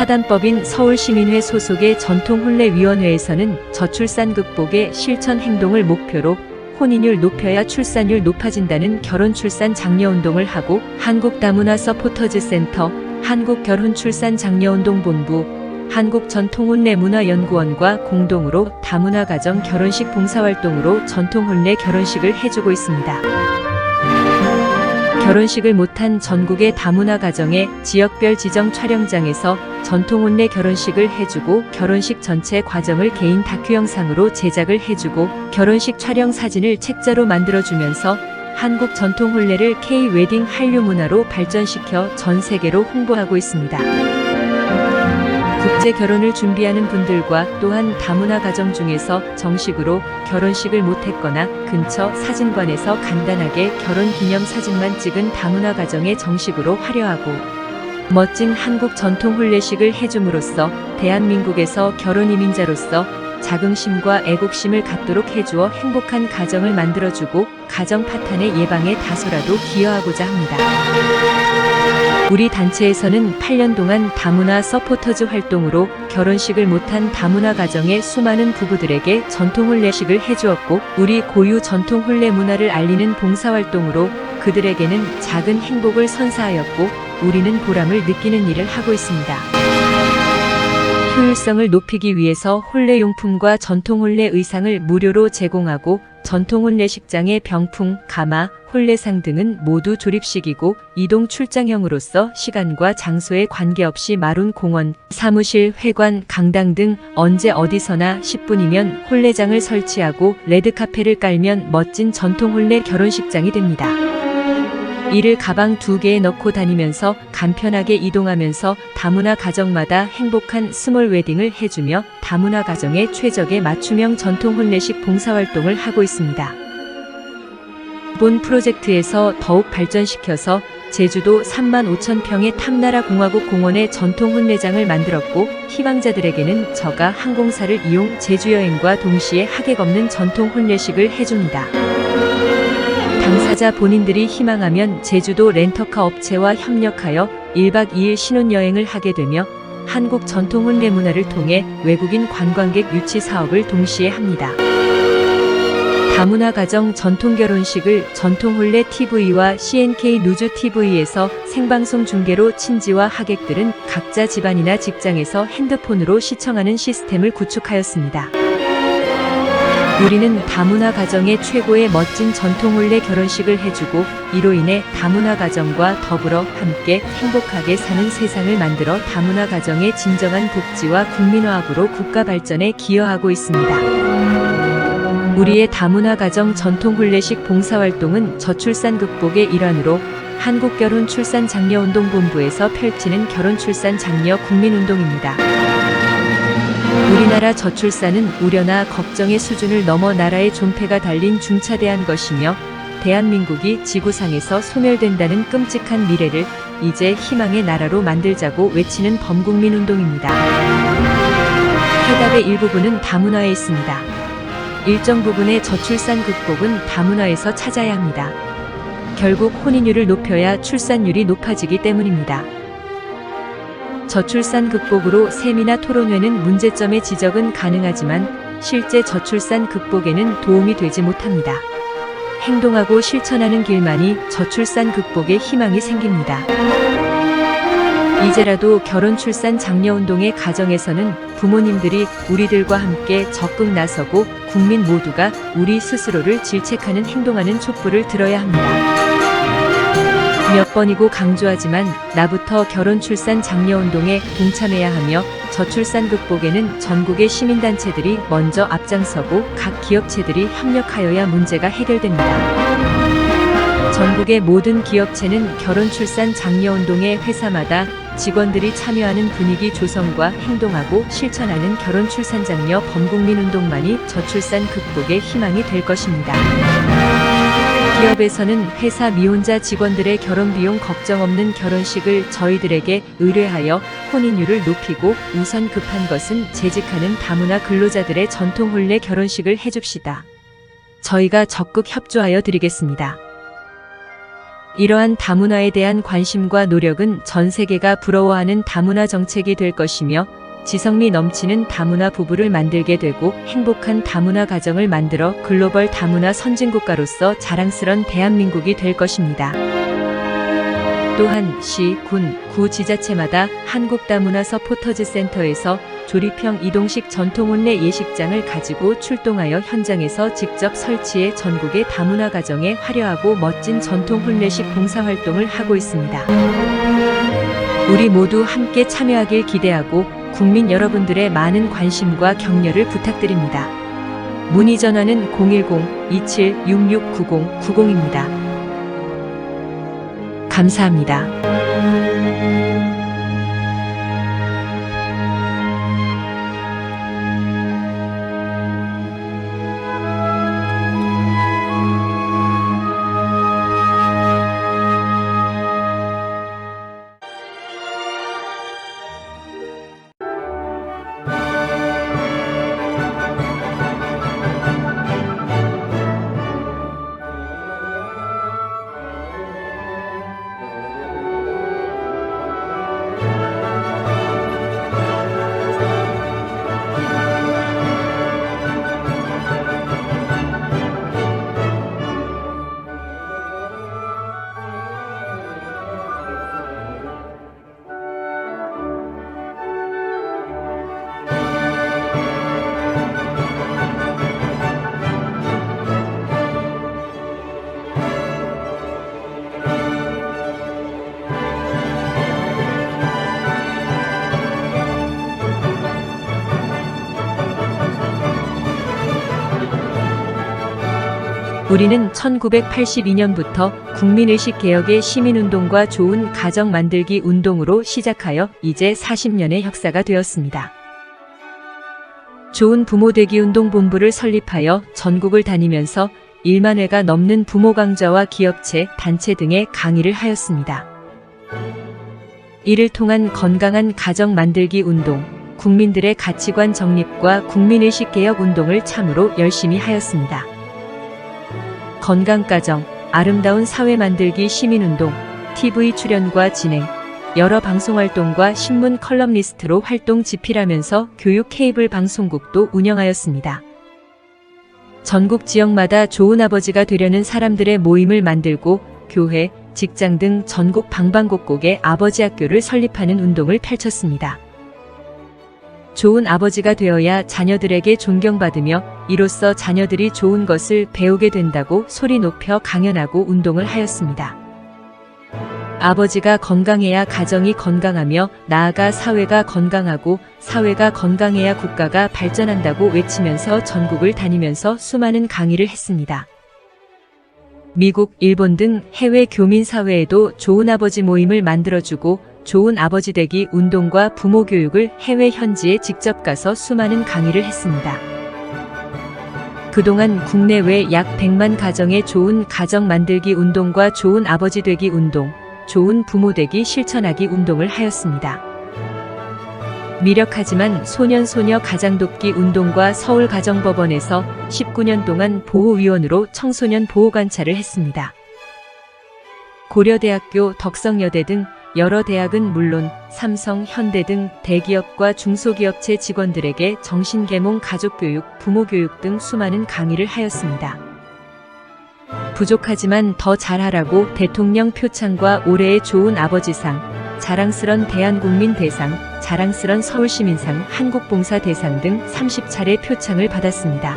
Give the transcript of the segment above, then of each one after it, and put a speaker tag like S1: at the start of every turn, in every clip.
S1: 사단법인 서울시민회 소속의 전통혼례위원회에서는 저출산 극복의 실천 행동을 목표로 혼인율 높여야 출산율 높아진다는 결혼출산 장려운동을 하고 한국다문화 서포터즈센터, 한국결혼출산장려운동본부, 한국전통혼례문화연구원과 공동으로 다문화가정 결혼식 봉사활동으로 전통혼례 결혼식을 해주고 있습니다. 결혼식을 못한 전국의 다문화 가정의 지역별 지정 촬영장에서 전통혼례 결혼식을 해주고 결혼식 전체 과정을 개인 다큐 영상으로 제작을 해주고 결혼식 촬영 사진을 책자로 만들어주면서 한국 전통혼례를 K-웨딩 한류 문화로 발전시켜 전 세계로 홍보하고 있습니다. 국제 결혼을 준비하는 분들과 또한 다문화 가정 중에서 정식으로 결혼식을 못했거나 근처 사진관에서 간단하게 결혼 기념 사진만 찍은 다문화 가정에 정식으로 화려하고 멋진 한국 전통 혼례식을 해줌으로써 대한민국에서 결혼 이민자로서 자긍심과 애국심을 갖도록 해주어 행복한 가정을 만들어주고 가정 파탄의 예방에 다소라도 기여하고자 합니다. 우리 단체에서는 8년 동안 다문화 서포터즈 활동으로 결혼식을 못한 다문화 가정의 수많은 부부들에게 전통혼례식을 해주었고 우리 고유 전통혼례 문화를 알리는 봉사활동으로 그들에게는 작은 행복을 선사하였고 우리는 보람을 느끼는 일을 하고 있습니다. 효율성을 높이기 위해서 혼례용품과 전통혼례 의상을 무료로 제공하고 전통혼례식장의 병풍, 가마, 혼례상 등은 모두 조립식이고 이동 출장형으로서 시간과 장소에 관계없이 마룬 공원, 사무실, 회관, 강당 등 언제 어디서나 10분이면 혼례장을 설치하고 레드카펫을 깔면 멋진 전통혼례 결혼식장이 됩니다. 이를 가방 2개에 넣고 다니면서 간편하게 이동하면서 다문화 가정마다 행복한 스몰 웨딩을 해주며 다문화 가정의 최적의 맞춤형 전통 혼례식 봉사활동을 하고 있습니다. 본 프로젝트에서 더욱 발전시켜서 제주도 35,000평의 탐나라 공화국 공원에 전통 혼례장을 만들었고 희망자들에게는 저가 항공사를 이용 제주여행과 동시에 하객 없는 전통 혼례식을 해줍니다. 당사자 본인들이 희망하면 제주도 렌터카 업체와 협력하여 1박 2일 신혼여행을 하게 되며 한국 전통혼례 문화를 통해 외국인 관광객 유치 사업을 동시에 합니다. 다문화 가정 전통결혼식을 전통혼례 TV와 CNK 누즈 TV에서 생방송 중계로 친지와 하객들은 각자 집안이나 직장에서 핸드폰으로 시청하는 시스템을 구축하였습니다. 우리는 다문화 가정의 최고의 멋진 전통혼례 결혼식을 해주고 이로 인해 다문화 가정과 더불어 함께 행복하게 사는 세상을 만들어 다문화 가정의 진정한 복지와 국민화합으로 국가 발전에 기여하고 있습니다. 우리의 다문화 가정 전통혼례식 봉사활동은 저출산 극복의 일환으로 한국결혼출산장려운동본부에서 펼치는 결혼출산 장려 국민운동입니다. 우리나라 저출산은 우려나 걱정의 수준을 넘어 나라의 존폐가 달린 중차대한 것이며 대한민국이 지구상에서 소멸된다는 끔찍한 미래를 이제 희망의 나라로 만들자고 외치는 범국민운동입니다. 해답의 일부분은 다문화에 있습니다. 일정 부분의 저출산 극복은 다문화에서 찾아야 합니다. 결국 혼인율을 높여야 출산율이 높아지기 때문입니다. 저출산 극복으로 세미나 토론회는 문제점의 지적은 가능하지만 실제 저출산 극복에는 도움이 되지 못합니다. 행동하고 실천하는 길만이 저출산 극복의 희망이 생깁니다. 이제라도 결혼출산 장려운동의 가정에서는 부모님들이 우리들과 함께 적극 나서고 국민 모두가 우리 스스로를 질책하는 행동하는 촛불을 들어야 합니다. 몇 번이고 강조하지만 나부터 결혼출산 장려운동에 동참해야 하며 저출산 극복에는 전국의 시민단체들이 먼저 앞장서고 각 기업체들이 협력하여야 문제가 해결됩니다. 전국의 모든 기업체는 결혼출산 장려운동의 회사마다 직원들이 참여하는 분위기 조성과 행동하고 실천하는 결혼출산장려 범국민운동만이 저출산 극복의 희망이 될 것입니다. 기업에서는 회사 미혼자 직원들의 결혼비용 걱정 없는 결혼식을 저희들에게 의뢰하여 혼인율을 높이고 우선 급한 것은 재직하는 다문화 근로자들의 전통혼례 결혼식을 해줍시다. 저희가 적극 협조하여 드리겠습니다. 이러한 다문화에 대한 관심과 노력은 전 세계가 부러워하는 다문화 정책이 될 것이며 지성미 넘치는 다문화 부부를 만들게 되고 행복한 다문화 가정을 만들어 글로벌 다문화 선진국가로서 자랑스런 대한민국이 될 것입니다. 또한 시, 군, 구 지자체마다 한국다문화 서포터즈 센터에서 조립형 이동식 전통혼례 예식장을 가지고 출동하여 현장에서 직접 설치해 전국의 다문화 가정에 화려하고 멋진 전통혼례식 봉사활동을 하고 있습니다. 우리 모두 함께 참여하길 기대하고 국민 여러분들의 많은 관심과 격려를 부탁드립니다. 문의 전화는 010-2766-9090입니다. 감사합니다. 우리는 1982년부터 국민의식 개혁의 시민운동과 좋은 가정 만들기 운동으로 시작하여 이제 40년의 역사가 되었습니다. 좋은 부모 되기 운동 본부를 설립하여 전국을 다니면서 1만 회가 넘는 부모 강좌와 기업체, 단체 등의 강의를 하였습니다. 이를 통한 건강한 가정 만들기 운동, 국민들의 가치관 정립과 국민의식 개혁 운동을 참으로 열심히 하였습니다. 건강가정, 아름다운 사회 만들기 시민운동, TV 출연과 진행, 여러 방송활동과 신문 컬럼니스트로 활동 집필하면서 교육 케이블 방송국도 운영하였습니다. 전국 지역마다 좋은 아버지가 되려는 사람들의 모임을 만들고 교회, 직장 등 전국 방방곡곡에 아버지 학교를 설립하는 운동을 펼쳤습니다. 좋은 아버지가 되어야 자녀들에게 존경받으며 이로써 자녀들이 좋은 것을 배우게 된다고 소리 높여 강연하고 운동을 하였습니다. 아버지가 건강해야 가정이 건강하며 나아가 사회가 건강하고 사회가 건강해야 국가가 발전한다고 외치면서 전국을 다니면서 수많은 강의를 했습니다. 미국, 일본 등 해외 교민 사회에도 좋은 아버지 모임을 만들어주고 좋은 아버지 되기 운동과 부모 교육을 해외 현지에 직접 가서 수많은 강의를 했습니다. 그동안 국내외 약 100만 가정의 좋은 가정 만들기 운동과 좋은 아버지 되기 운동, 좋은 부모 되기 실천하기 운동을 하였습니다. 미력하지만 소년소녀 가장돕기 운동과 서울가정법원에서 19년 동안 보호위원으로 청소년 보호관찰을 했습니다. 고려대학교, 덕성여대 등 여러 대학은 물론 삼성, 현대 등 대기업과 중소기업체 직원들에게 정신계몽, 가족교육, 부모교육 등 수많은 강의를 하였습니다. 부족하지만 더 잘하라고 대통령 표창과 올해의 좋은 아버지상, 자랑스런 대한국민 대상, 자랑스런 서울시민상, 한국봉사 대상 등 30차례 표창을 받았습니다.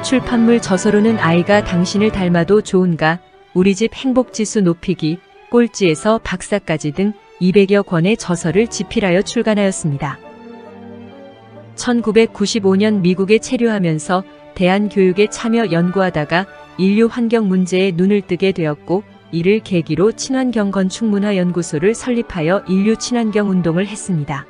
S1: 출판물 저서로는 아이가 당신을 닮아도 좋은가, 우리집 행복지수 높이기, 꼴찌에서 박사까지 등 200여 권의 저서를 집필하여 출간하였습니다. 1995년 미국에 체류하면서 대한교육에 참여 연구하다가 인류 환경 문제에 눈을 뜨게 되었고 이를 계기로 친환경 건축문화연구소를 설립하여 인류 친환경 운동을 했습니다.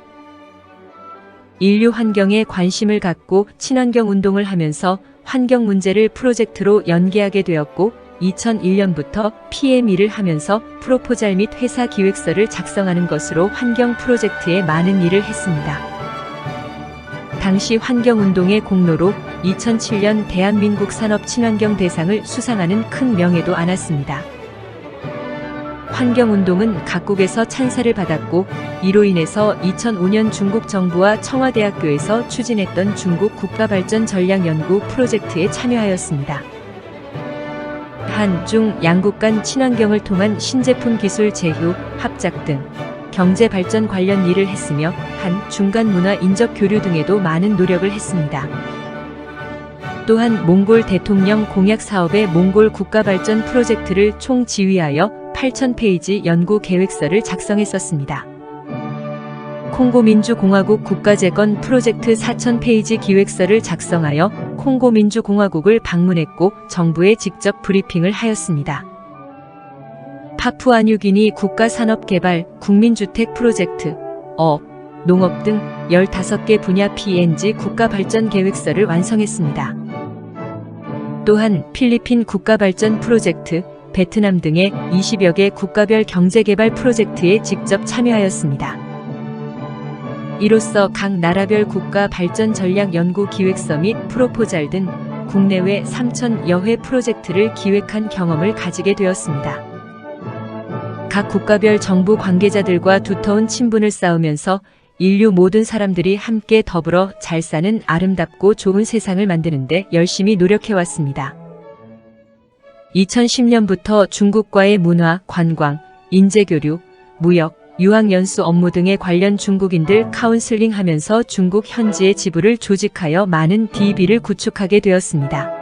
S1: 인류 환경에 관심을 갖고 친환경 운동을 하면서 환경 문제를 프로젝트로 연계하게 되었고 2001년부터 PME를 하면서 프로포잘 및 회사 기획서를 작성하는 것으로 환경 프로젝트에 많은 일을 했습니다. 당시 환경운동의 공로로 2007년 대한민국 산업 친환경 대상을 수상하는 큰 명예도 안았습니다. 환경운동은 각국에서 찬사를 받았고 이로 인해서 2005년 중국 정부와 청와대학교에서 추진했던 중국 국가발전 전략연구 프로젝트에 참여하였습니다. 한, 중 양국 간 친환경을 통한 신제품 기술 제휴, 합작 등 경제 발전 관련 일을 했으며 한, 중 간 문화 인적 교류 등에도 많은 노력을 했습니다. 또한 몽골 대통령 공약 사업의 몽골 국가발전 프로젝트를 총지휘하여 8,000페이지 연구 계획서를 작성했었습니다. 콩고민주공화국 국가재건 프로젝트 4,000페이지 기획서를 작성하여 콩고민주공화국을 방문했고 정부에 직접 브리핑을 하였습니다. 파푸아뉴기니 국가산업개발 국민주택 프로젝트, 어업, 농업 등 15개 분야 PNG 국가발전 계획서를 완성했습니다. 또한 필리핀 국가발전 프로젝트, 베트남 등의 20여 개 국가별 경제개발 프로젝트에 직접 참여하였습니다. 이로써 각 나라별 국가발전 전략 연구 기획서 및 프로포잘 등 국내외 3,000여 회 프로젝트를 기획한 경험을 가지게 되었습니다. 각 국가별 정부 관계자들과 두터운 친분을 쌓으면서 인류 모든 사람들이 함께 더불어 잘 사는 아름답고 좋은 세상을 만드는 데 열심히 노력해왔습니다. 2010년부터 중국과의 문화, 관광, 인재교류, 무역, 유학연수 업무 등에 관련 중국인들 카운슬링 하면서 중국 현지의 지부를 조직하여 많은 DB를 구축하게 되었습니다.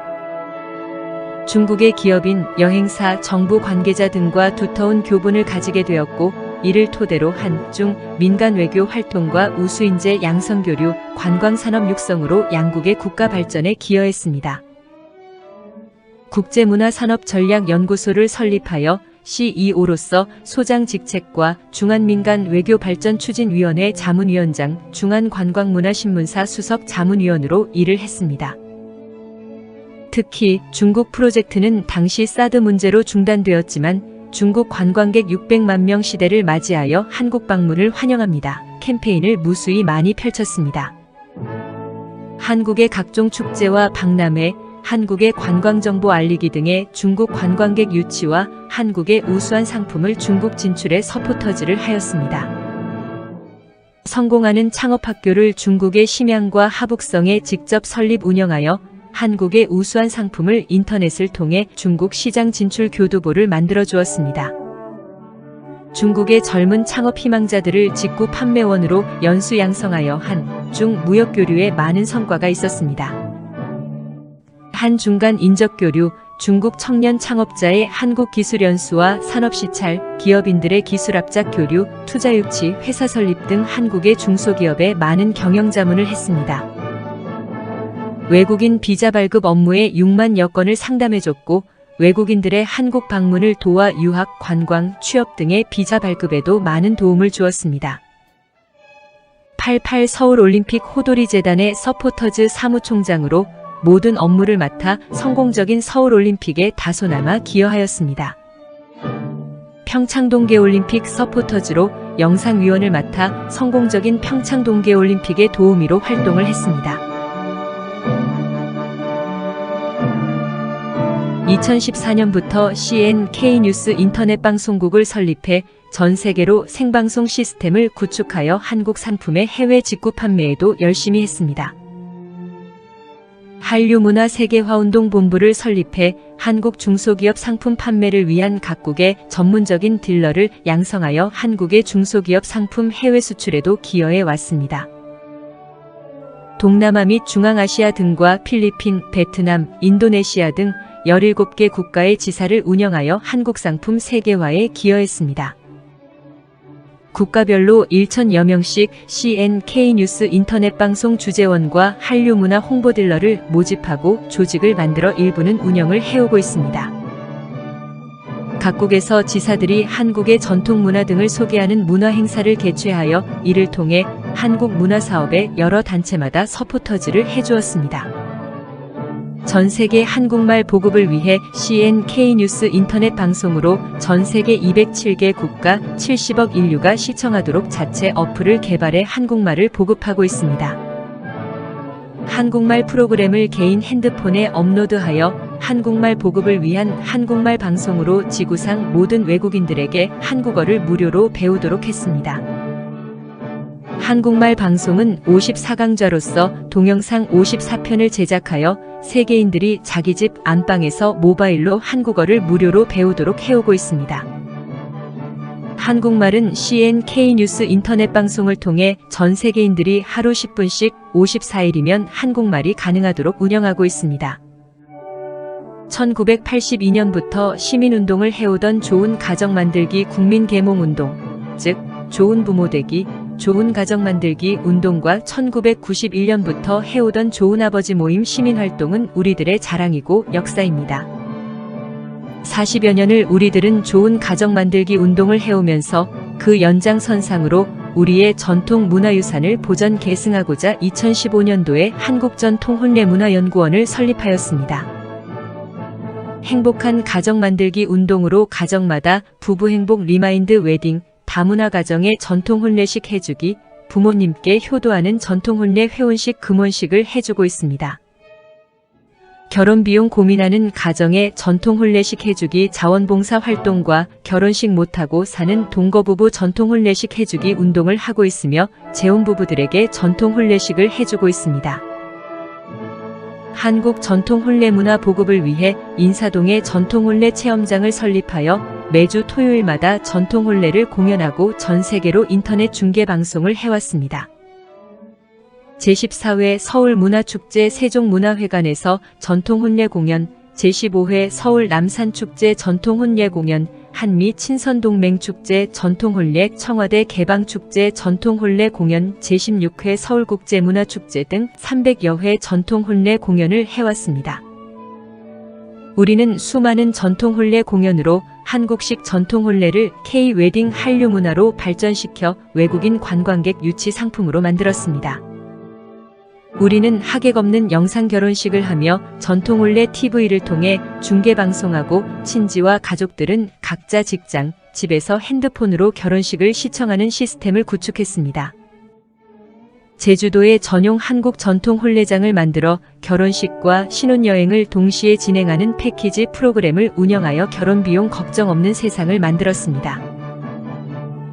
S1: 중국의 기업인, 여행사, 정부 관계자 등과 두터운 교분을 가지게 되었고 이를 토대로 한, 중, 민간 외교 활동과 우수인재 양성교류, 관광산업 육성으로 양국의 국가 발전에 기여했습니다. 국제문화산업전략연구소를 설립하여 CEO로서 소장 직책과 중한민간 외교발전추진위원회 자문위원장, 중한관광문화신문사 수석 자문위원으로 일을 했습니다. 특히 중국 프로젝트는 당시 사드 문제로 중단되었지만 중국 관광객 600만 명 시대를 맞이하여 한국 방문을 환영합니다. 캠페인을 무수히 많이 펼쳤습니다. 한국의 각종 축제와 박람회, 한국의 관광정보 알리기 등의 중국 관광객 유치와 한국의 우수한 상품을 중국 진출에 서포터즈를 하였습니다. 성공하는 창업학교를 중국의 심양과 하북성에 직접 설립 운영하여 한국의 우수한 상품을 인터넷을 통해 중국 시장 진출 교두보를 만들어 주었습니다. 중국의 젊은 창업 희망자들을 직구 판매원으로 연수 양성하여 한, 중 무역교류에 많은 성과가 있었습니다. 한 중간 인적교류, 중국 청년 창업자의 한국 기술 연수와 산업시찰, 기업인들의 기술 합작 교류, 투자 유치, 회사 설립 등 한국의 중소기업에 많은 경영자문을 했습니다. 외국인 비자 발급 업무에 6만여 건을 상담해줬고 외국인들의 한국 방문을 도와 유학, 관광, 취업 등의 비자 발급에도 많은 도움을 주었습니다. 88 서울올림픽 호돌이 재단의 서포터즈 사무총장으로 모든 업무를 맡아 성공적인 서울올림픽에 다소나마 기여하였습니다. 평창동계올림픽 서포터즈로 영상위원을 맡아 성공적인 평창동계올림픽의 도우미로 활동을 했습니다. 2014년부터 CNK뉴스 인터넷 방송국을 설립해 전 세계로 생방송 시스템을 구축하여 한국 상품의 해외 직구 판매에도 열심히 했습니다. 한류문화세계화운동본부를 설립해 한국 중소기업 상품 판매를 위한 각국의 전문적인 딜러를 양성하여 한국의 중소기업 상품 해외 수출에도 기여해 왔습니다. 동남아 및 중앙아시아 등과 필리핀, 베트남, 인도네시아 등 17개 국가의 지사를 운영하여 한국 상품 세계화에 기여했습니다. 국가별로 1,000여 명씩 CNK뉴스 인터넷 방송 주재원과 한류문화 홍보딜러를 모집하고 조직을 만들어 일부는 운영을 해오고 있습니다. 각국에서 지사들이 한국의 전통문화 등을 소개하는 문화행사를 개최하여 이를 통해 한국 문화사업에 여러 단체마다 서포터즈를 해주었습니다. 전 세계 한국말 보급을 위해 CNK뉴스 인터넷 방송으로 전 세계 207개 국가 70억 인류가 시청하도록 자체 어플을 개발해 한국말을 보급하고 있습니다. 한국말 프로그램을 개인 핸드폰에 업로드하여 한국말 보급을 위한 한국말 방송으로 지구상 모든 외국인들에게 한국어를 무료로 배우도록 했습니다. 한국말 방송은 54강좌로서 동영상 54편을 제작하여 세계인들이 자기 집 안방에서 모바일로 한국어를 무료로 배우도록 해오고 있습니다. 한국말은 CNK 뉴스 인터넷 방송을 통해 전 세계인들이 하루 10분씩 54일이면 한국말이 가능하도록 운영하고 있습니다. 1982년부터 시민운동을 해오던 좋은 가정 만들기 국민계몽운동, 즉 좋은 부모 되기, 좋은 가정 만들기 운동과 1991년부터 해오던 좋은 아버지 모임 시민활동은 우리들의 자랑이고 역사입니다. 40여 년을 우리들은 좋은 가정 만들기 운동을 해오면서 그 연장선상으로 우리의 전통 문화유산을 보전 계승하고자 2015년도에 한국전통혼례문화연구원을 설립하였습니다. 행복한 가정 만들기 운동으로 가정마다 부부행복 리마인드 웨딩, 다문화 가정의 전통혼례식 해주기, 부모님께 효도하는 전통혼례 회혼식 금혼식을 해주고 있습니다. 결혼비용 고민하는 가정의 전통혼례식 해주기 자원봉사 활동과 결혼식 못하고 사는 동거부부 전통혼례식 해주기 운동을 하고 있으며 재혼부부들에게 전통혼례식을 해주고 있습니다. 한국 전통혼례문화 보급을 위해 인사동에 전통혼례 체험장을 설립하여 매주 토요일마다 전통혼례를 공연하고 전 세계로 인터넷 중계 방송을 해왔습니다. 제14회 서울문화축제 세종문화회관에서 전통혼례 공연, 제15회 서울 남산축제 전통혼례 공연, 한미 친선동맹축제 전통혼례 청와대 개방축제 전통혼례 공연, 제16회 서울국제문화축제 등 300여 회 전통혼례 공연을 해왔습니다. 우리는 수많은 전통혼례 공연으로 한국식 전통혼례를 K-웨딩 한류 문화로 발전시켜 외국인 관광객 유치 상품으로 만들었습니다. 우리는 하객 없는 영상 결혼식을 하며 전통혼례 TV를 통해 중계방송하고 친지와 가족들은 각자 직장, 집에서 핸드폰으로 결혼식을 시청하는 시스템을 구축했습니다. 제주도에 전용 한국 전통혼례장을 만들어 결혼식과 신혼여행을 동시에 진행하는 패키지 프로그램을 운영하여 결혼비용 걱정 없는 세상을 만들었습니다.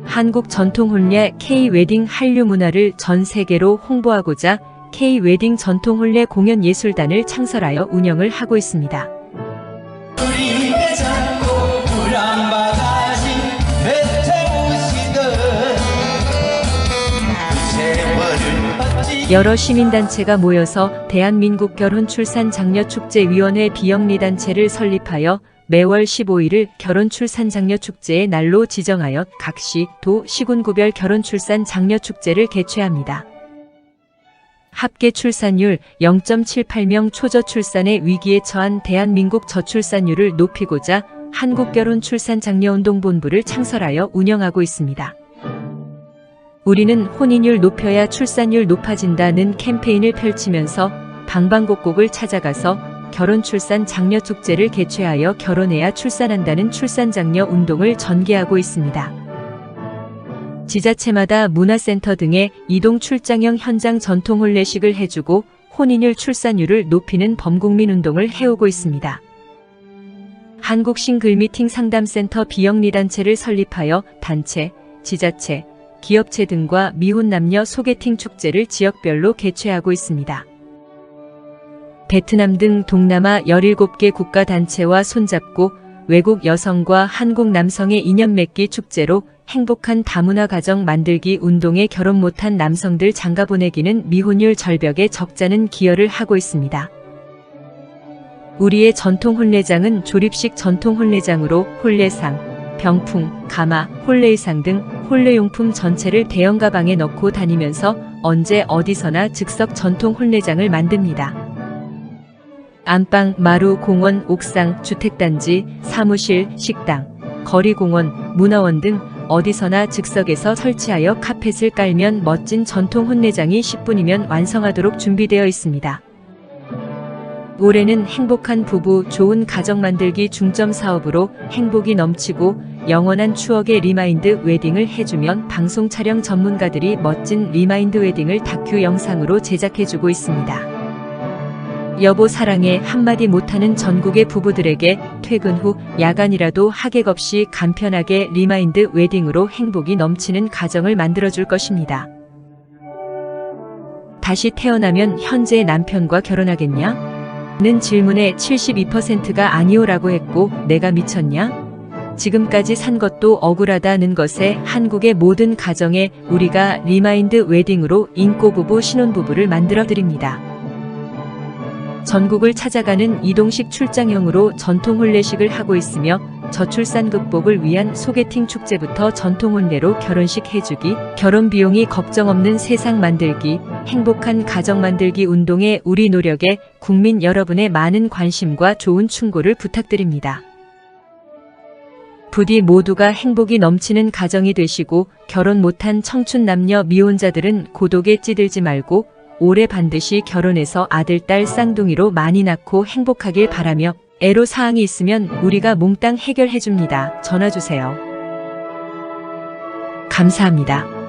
S1: 한국 전통혼례 K-웨딩 한류 문화를 전 세계로 홍보하고자 K-웨딩 전통혼례 공연예술단을 창설하여 운영을 하고 있습니다. 여러 시민단체가 모여서 대한민국 결혼출산장려축제위원회 비영리단체를 설립하여 매월 15일을 결혼출산장려축제의 날로 지정하여 각 시, 도, 시군구별 결혼출산장려축제를 개최합니다. 합계 출산율 0.78명 초저출산의 위기에 처한 대한민국 저출산율을 높이고자 한국결혼출산장려운동본부를 창설하여 운영하고 있습니다. 우리는 혼인율 높여야 출산율 높아진다는 캠페인을 펼치면서 방방곡곡을 찾아가서 결혼출산장려축제를 개최하여 결혼해야 출산한다는 출산장려 운동을 전개하고 있습니다. 지자체마다 문화센터 등의 이동 출장형 현장 전통혼례식을 해주고 혼인율 출산율을 높이는 범국민 운동을 해오고 있습니다. 한국 싱글미팅 상담센터 비영리단체를 설립하여 단체, 지자체, 기업체 등과 미혼 남녀 소개팅 축제를 지역별로 개최하고 있습니다. 베트남 등 동남아 17개 국가단체와 손잡고 외국 여성과 한국 남성의 인연 맺기 축제로 행복한 다문화 가정 만들기 운동에 결혼 못한 남성들 장가 보내기는 미혼율 절벽에 적잖은 기여를 하고 있습니다. 우리의 전통혼례장은 조립식 전통혼례장으로 혼례상, 병풍, 가마, 혼례의상 등 혼례용품 전체를 대형 가방에 넣고 다니면서 언제 어디서나 즉석 전통혼례장을 만듭니다. 안방, 마루, 공원, 옥상, 주택단지, 사무실, 식당, 거리공원, 문화원 등 어디서나 즉석에서 설치하여 카펫을 깔면 멋진 전통 혼례장이 10분이면 완성하도록 준비되어 있습니다. 올해는 행복한 부부, 좋은 가정 만들기 중점 사업으로 행복이 넘치고 영원한 추억의 리마인드 웨딩을 해주면 방송 촬영 전문가들이 멋진 리마인드 웨딩을 다큐 영상으로 제작해주고 있습니다. 여보 사랑해 한마디 못하는 전국의 부부들에게 퇴근 후 야간이라도 하객 없이 간편하게 리마인드 웨딩으로 행복이 넘치는 가정을 만들어줄 것입니다. 다시 태어나면 현재의 남편과 결혼하겠냐? 는 질문에 72%가 아니오라고 했고 내가 미쳤냐? 지금까지 산 것도 억울하다는 것에 한국의 모든 가정에 우리가 리마인드 웨딩으로 인꼬부부 신혼부부를 만들어 드립니다. 전국을 찾아가는 이동식 출장형으로 전통 혼례식을 하고 있으며 저출산 극복을 위한 소개팅 축제부터 전통 혼례로 결혼식 해주기, 결혼 비용이 걱정 없는 세상 만들기, 행복한 가정 만들기 운동의 우리 노력에 국민 여러분의 많은 관심과 좋은 충고를 부탁드립니다. 부디 모두가 행복이 넘치는 가정이 되시고 결혼 못한 청춘 남녀 미혼자들은 고독에 찌들지 말고 올해 반드시 결혼해서 아들, 딸 쌍둥이로 많이 낳고 행복하길 바라며 애로사항이 있으면 우리가 몽땅 해결해줍니다. 전화주세요. 감사합니다.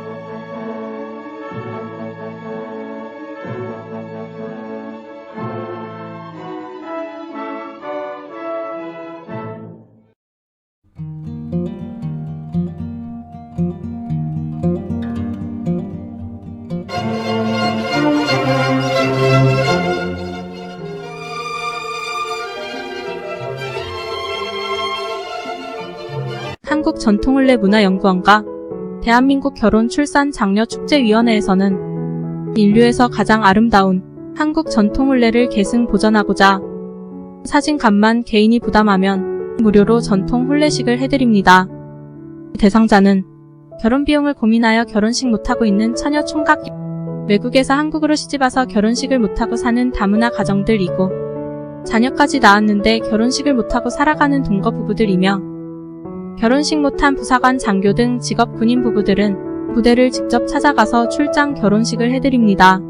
S2: 한국전통혼례문화연구원과 대한민국 결혼 출산 장려축제위원회에서는 인류에서 가장 아름다운 한국 전통혼례를 계승 보전하고자 사진값만 개인이 부담하면 무료로 전통 혼례식을 해드립니다. 대상자는 결혼비용을 고민하여 결혼식 못하고 있는 처녀 총각, 외국에서 한국으로 시집와서 결혼식을 못하고 사는 다문화 가정들이고 자녀까지 낳았는데 결혼식을 못하고 살아가는 동거 부부들이며 결혼식 못한 부사관, 장교 등 직업 군인 부부들은 부대를 직접 찾아가서 출장 결혼식을 해드립니다.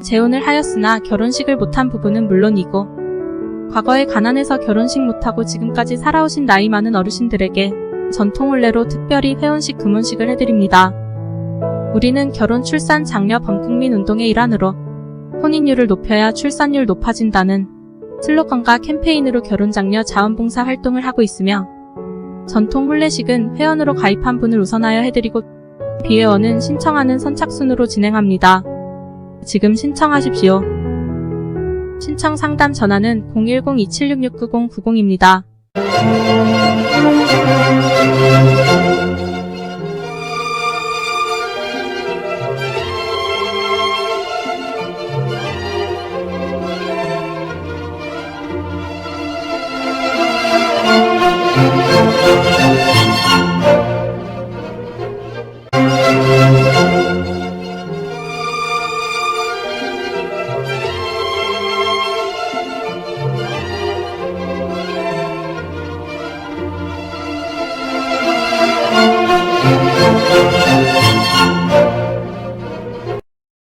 S2: 재혼을 하였으나 결혼식을 못한 부부는 물론이고 과거에 가난해서 결혼식 못하고 지금까지 살아오신 나이 많은 어르신들에게 전통혼례로 특별히 회혼식, 금혼식을 해드립니다. 우리는 결혼, 출산, 장려 범국민 운동의 일환으로 혼인율을 높여야 출산율 높아진다는 슬로건과 캠페인으로 결혼장려 자원봉사 활동을 하고 있으며 전통 혼례식은 회원으로 가입한 분을 우선하여 해드리고 비회원은 신청하는 선착순으로 진행합니다. 지금 신청하십시오. 신청 상담 전화는 010-2766-9090입니다.